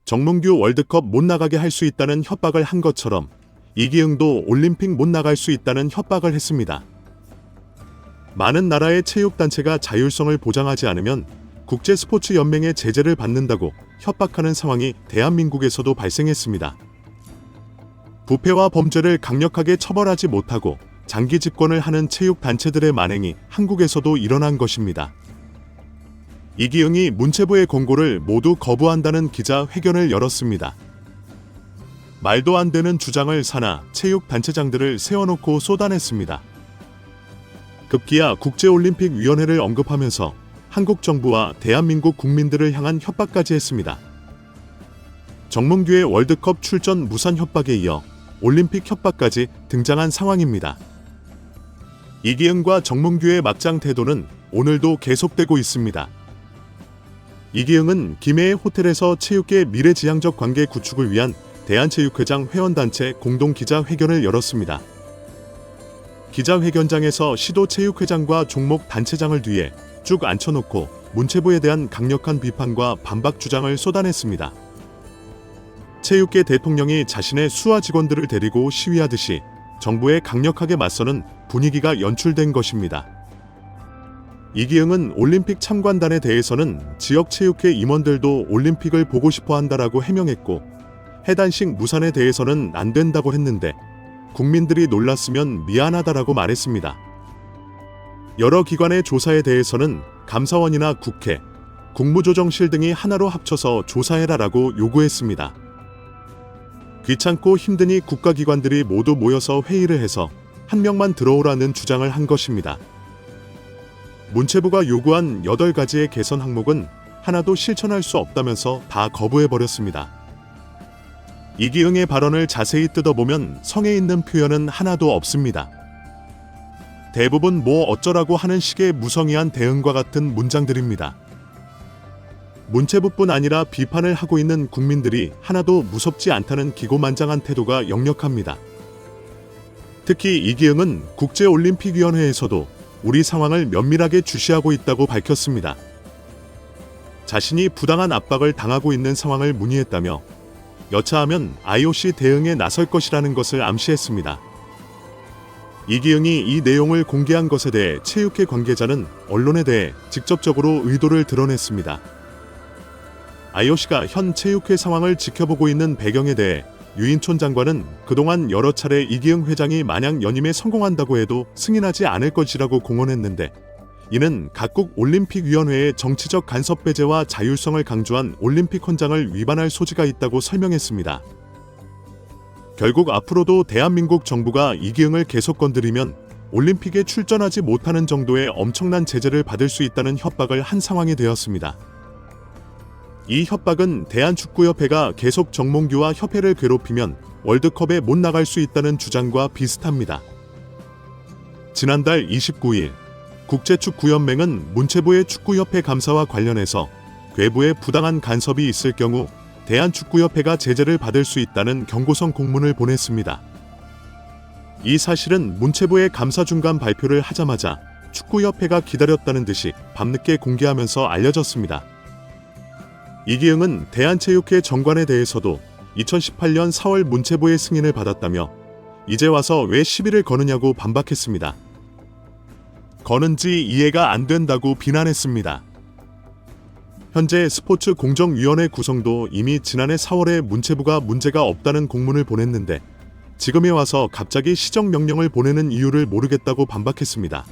정몽규 월드컵 못 나가게 할 수 있다는 협박을 한 것처럼 이기흥도 올림픽 못 나갈 수 있다는 협박을 했습니다. 많은 나라의 체육단체가 자율성을 보장하지 않으면 국제스포츠연맹의 제재를 받는다고 협박하는 상황이 대한민국에서도 발생했습니다. 부패와 범죄를 강력하게 처벌하지 못하고 장기 집권을 하는 체육단체들의 만행이 한국에서도 일어난 것입니다. 이기흥이 문체부의 공고를 모두 거부한다는 기자회견을 열었습니다. 말도 안 되는 주장을 사나 체육단체장들을 세워놓고 쏟아냈습니다. 급기야 국제올림픽위원회를 언급하면서 한국 정부와 대한민국 국민들을 향한 협박까지 했습니다. 정몽규의 월드컵 출전 무산 협박에 이어 올림픽 협박까지 등장한 상황입니다. 이기흥과 정몽규의 막장 태도는 오늘도 계속되고 있습니다. 이기흥은 김해의 호텔에서 체육계 미래지향적 관계 구축을 위한 대한체육회장 회원단체 공동기자회견을 열었습니다. 기자회견장에서 시도체육회장과 종목 단체장을 뒤에 쭉 앉혀놓고 문체부에 대한 강력한 비판과 반박 주장을 쏟아냈습니다. 체육계 대통령이 자신의 수하 직원들을 데리고 시위하듯이 정부에 강력하게 맞서는 분위기가 연출된 것입니다. 이기흥은 올림픽 참관단에 대해서는 지역 체육회 임원들도 올림픽을 보고 싶어 한다라고 해명했고 해단식 무산에 대해서는 안 된다고 했는데 국민들이 놀랐으면 미안하다라고 말했습니다. 여러 기관의 조사에 대해서는 감사원이나 국회, 국무조정실 등이 하나로 합쳐서 조사해라라고 요구했습니다. 귀찮고 힘드니 국가기관들이 모두 모여서 회의를 해서 한 명만 들어오라는 주장을 한 것입니다. 문체부가 요구한 8가지의 개선 항목은 하나도 실천할 수 없다면서 다 거부해버렸습니다. 이기흥의 발언을 자세히 뜯어보면 성에 있는 표현은 하나도 없습니다. 대부분 뭐 어쩌라고 하는 식의 무성의한 대응과 같은 문장들입니다. 문체부뿐 아니라 비판을 하고 있는 국민들이 하나도 무섭지 않다는 기고만장한 태도가 역력합니다. 특히 이기흥은 국제올림픽위원회에서도 우리 상황을 면밀하게 주시하고 있다고 밝혔습니다. 자신이 부당한 압박을 당하고 있는 상황을 문의했다며 여차하면 IOC 대응에 나설 것이라는 것을 암시했습니다. 이기흥이 이 내용을 공개한 것에 대해 체육회 관계자는 언론에 대해 직접적으로 의도를 드러냈습니다. IOC가 현 체육회 상황을 지켜보고 있는 배경에 대해 유인촌 장관은 그동안 여러 차례 이기흥 회장이 만약 연임에 성공한다고 해도 승인하지 않을 것이라고 공언했는데 이는 각국 올림픽위원회의 정치적 간섭 배제와 자율성을 강조한 올림픽 헌장을 위반할 소지가 있다고 설명했습니다. 결국 앞으로도 대한민국 정부가 이기흥을 계속 건드리면 올림픽에 출전하지 못하는 정도의 엄청난 제재를 받을 수 있다는 협박을 한 상황이 되었습니다. 이 협박은 대한축구협회가 계속 정몽규와 협회를 괴롭히면 월드컵에 못 나갈 수 있다는 주장과 비슷합니다. 지난달 29일 국제축구연맹은 문체부의 축구협회 감사와 관련해서 외부의 부당한 간섭이 있을 경우 대한축구협회가 제재를 받을 수 있다는 경고성 공문을 보냈습니다. 이 사실은 문체부의 감사 중간 발표를 하자마자 축구협회가 기다렸다는 듯이 밤늦게 공개하면서 알려졌습니다. 이기흥은 대한체육회 정관에 대해서도 2018년 4월 문체부의 승인을 받았다며 이제 와서 왜 시비를 거느냐고 반박했습니다. 거는지 이해가 안 된다고 비난했습니다. 현재 스포츠공정위원회 구성도 이미 지난해 4월에 문체부가 문제가 없다는 공문을 보냈는데 지금에 와서 갑자기 시정명령을 보내는 이유를 모르겠다고 반박했습니다.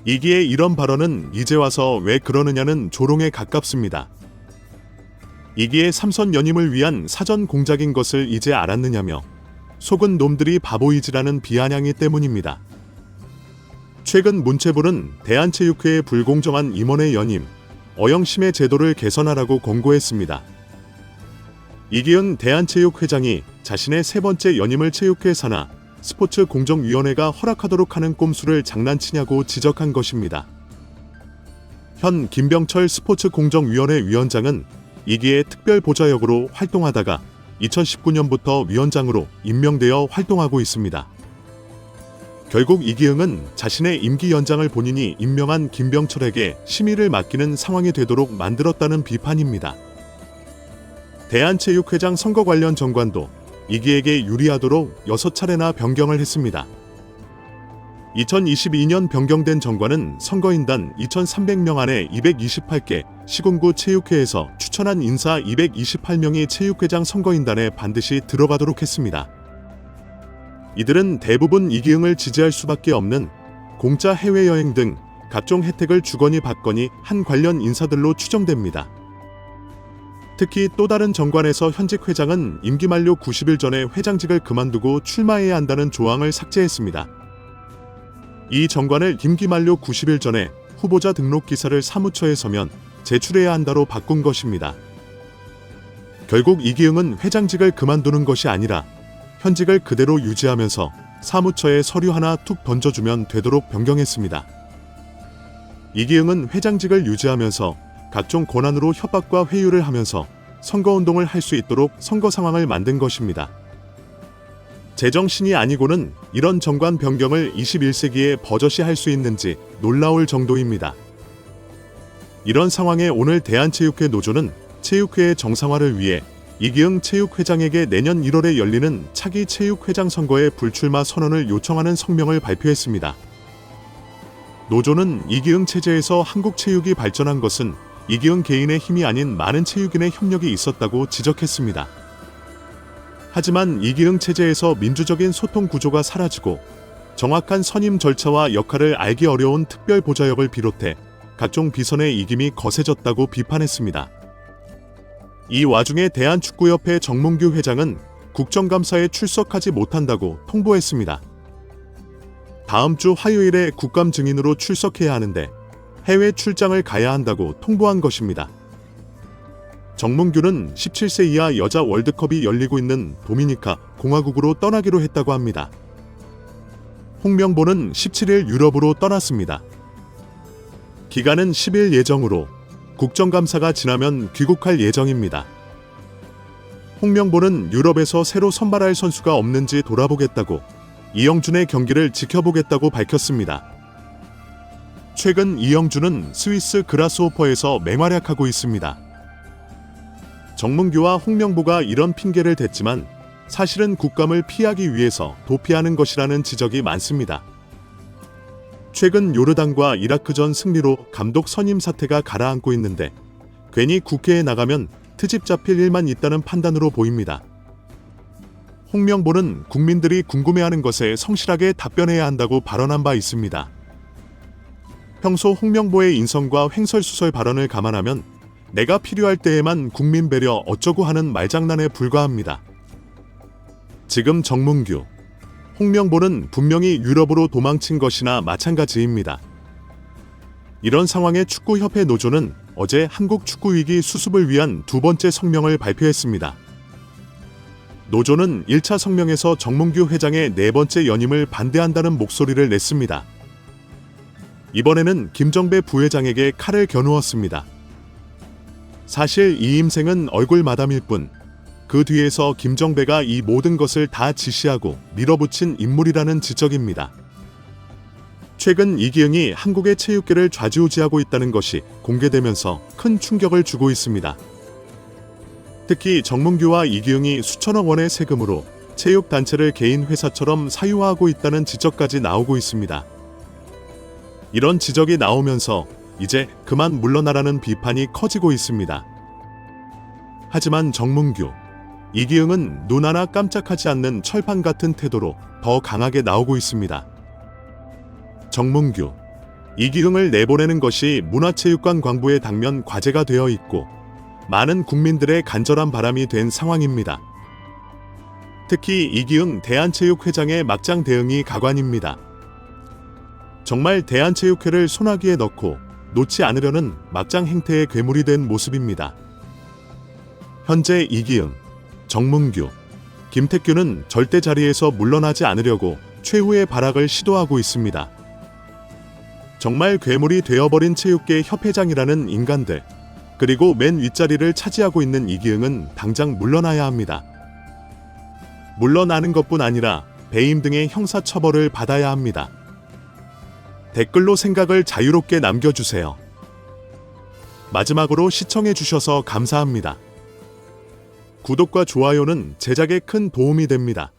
이기의 이런 발언은 이제 와서 왜 그러느냐는 조롱에 가깝습니다. 이기의 삼선 연임을 위한 사전 공작인 것을 이제 알았느냐며 속은 놈들이 바보이지라는 비아냥이 때문입니다. 최근 문체부는 대한체육회의 불공정한 임원의 연임, 어영심의 제도를 개선하라고 권고했습니다. 이기흥 대한체육회장이 자신의 세 번째 연임을 체육회 산하 스포츠공정위원회가 허락하도록 하는 꼼수를 장난치냐고 지적한 것입니다. 현 김병철 스포츠공정위원회 위원장은 이기의 특별보좌역으로 활동하다가 2019년부터 위원장으로 임명되어 활동하고 있습니다. 결국 이기흥은 자신의 임기 연장을 본인이 임명한 김병철에게 심의를 맡기는 상황이 되도록 만들었다는 비판입니다. 대한체육회장 선거 관련 정관도 이기에게 유리하도록 6차례나 변경을 했습니다. 2022년 변경된 정관은 선거인단 2,300명 안에 228개, 시군구 체육회에서 추천한 인사 228명이 체육회장 선거인단에 반드시 들어가도록 했습니다. 이들은 대부분 이기흥을 지지할 수밖에 없는 공짜 해외여행 등 각종 혜택을 주거니 받거니 한 관련 인사들로 추정됩니다. 특히 또 다른 정관에서 현직 회장은 임기 만료 90일 전에 회장직을 그만두고 출마해야 한다는 조항을 삭제했습니다. 이 정관을 임기 만료 90일 전에 후보자 등록 기사를 사무처에 서면 제출해야 한다로 바꾼 것입니다. 결국 이기흥은 회장직을 그만두는 것이 아니라 현직을 그대로 유지하면서 사무처에 서류 하나 툭 던져주면 되도록 변경했습니다. 이기흥은 회장직을 유지하면서 각종 권한으로 협박과 회유를 하면서 선거운동을 할 수 있도록 선거 상황을 만든 것입니다. 제정신이 아니고는 이런 정관 변경을 21세기에 버젓이 할 수 있는지 놀라울 정도입니다. 이런 상황에 오늘 대한체육회 노조는 체육회의 정상화를 위해 이기흥 체육회장에게 내년 1월에 열리는 차기 체육회장 선거에 불출마 선언을 요청하는 성명을 발표했습니다. 노조는 이기흥 체제에서 한국 체육이 발전한 것은 이기흥 개인의 힘이 아닌 많은 체육인의 협력이 있었다고 지적했습니다. 하지만 이기흥 체제에서 민주적인 소통 구조가 사라지고 정확한 선임 절차와 역할을 알기 어려운 특별 보좌역을 비롯해 각종 비선의 이김이 거세졌다고 비판했습니다. 이 와중에 대한축구협회 정몽규 회장은 국정감사에 출석하지 못한다고 통보했습니다. 다음 주 화요일에 국감 증인으로 출석해야 하는데 해외 출장을 가야 한다고 통보한 것입니다. 정몽규는 17세 이하 여자 월드컵이 열리고 있는 도미니카 공화국으로 떠나기로 했다고 합니다. 홍명보는 17일 유럽으로 떠났습니다. 기간은 10일 예정으로 국정감사가 지나면 귀국할 예정입니다. 홍명보는 유럽에서 새로 선발할 선수가 없는지 돌아보겠다고 이영준의 경기를 지켜보겠다고 밝혔습니다. 최근 이영준은 스위스 그라스호퍼에서 맹활약하고 있습니다. 정몽규와 홍명보가 이런 핑계를 댔지만 사실은 국감을 피하기 위해서 도피하는 것이라는 지적이 많습니다. 최근 요르단과 이라크전 승리로 감독 선임 사태가 가라앉고 있는데 괜히 국회에 나가면 트집 잡힐 일만 있다는 판단으로 보입니다. 홍명보는 국민들이 궁금해하는 것에 성실하게 답변해야 한다고 발언한 바 있습니다. 평소 홍명보의 인성과 횡설수설 발언을 감안하면 내가 필요할 때에만 국민 배려 어쩌고 하는 말장난에 불과합니다. 지금 정몽규, 홍명보는 분명히 유럽으로 도망친 것이나 마찬가지입니다. 이런 상황에 축구협회 노조는 어제 한국 축구위기 수습을 위한 두 번째 성명을 발표했습니다. 노조는 1차 성명에서 정몽규 회장의 네 번째 연임을 반대한다는 목소리를 냈습니다. 이번에는 김정배 부회장에게 칼을 겨누었습니다. 사실 이임생은 얼굴 마담일 뿐 그 뒤에서 김정배가 이 모든 것을 다 지시하고 밀어붙인 인물이라는 지적입니다. 최근 이기흥이 한국의 체육계를 좌지우지하고 있다는 것이 공개되면서 큰 충격을 주고 있습니다. 특히 정몽규와 이기흥이 수천억 원의 세금으로 체육단체를 개인 회사처럼 사유화하고 있다는 지적까지 나오고 있습니다. 이런 지적이 나오면서 이제 그만 물러나라는 비판이 커지고 있습니다. 하지만 정몽규, 이기흥은 눈 하나 깜짝하지 않는 철판 같은 태도로 더 강하게 나오고 있습니다. 정몽규, 이기흥을 내보내는 것이 문화체육관 광부의 당면 과제가 되어 있고 많은 국민들의 간절한 바람이 된 상황입니다. 특히 이기흥 대한체육회장의 막장 대응이 가관입니다. 정말 대한체육회를 소나기에 넣고 놓지 않으려는 막장 행태의 괴물이 된 모습입니다. 현재 이기흥, 정몽규, 김태균은 절대 자리에서 물러나지 않으려고 최후의 발악을 시도하고 있습니다. 정말 괴물이 되어버린 체육계 협회장이라는 인간들, 그리고 맨 윗자리를 차지하고 있는 이기흥은 당장 물러나야 합니다. 물러나는 것뿐 아니라 배임 등의 형사처벌을 받아야 합니다. 댓글로 생각을 자유롭게 남겨주세요. 마지막으로 시청해주셔서 감사합니다. 구독과 좋아요는 제작에 큰 도움이 됩니다.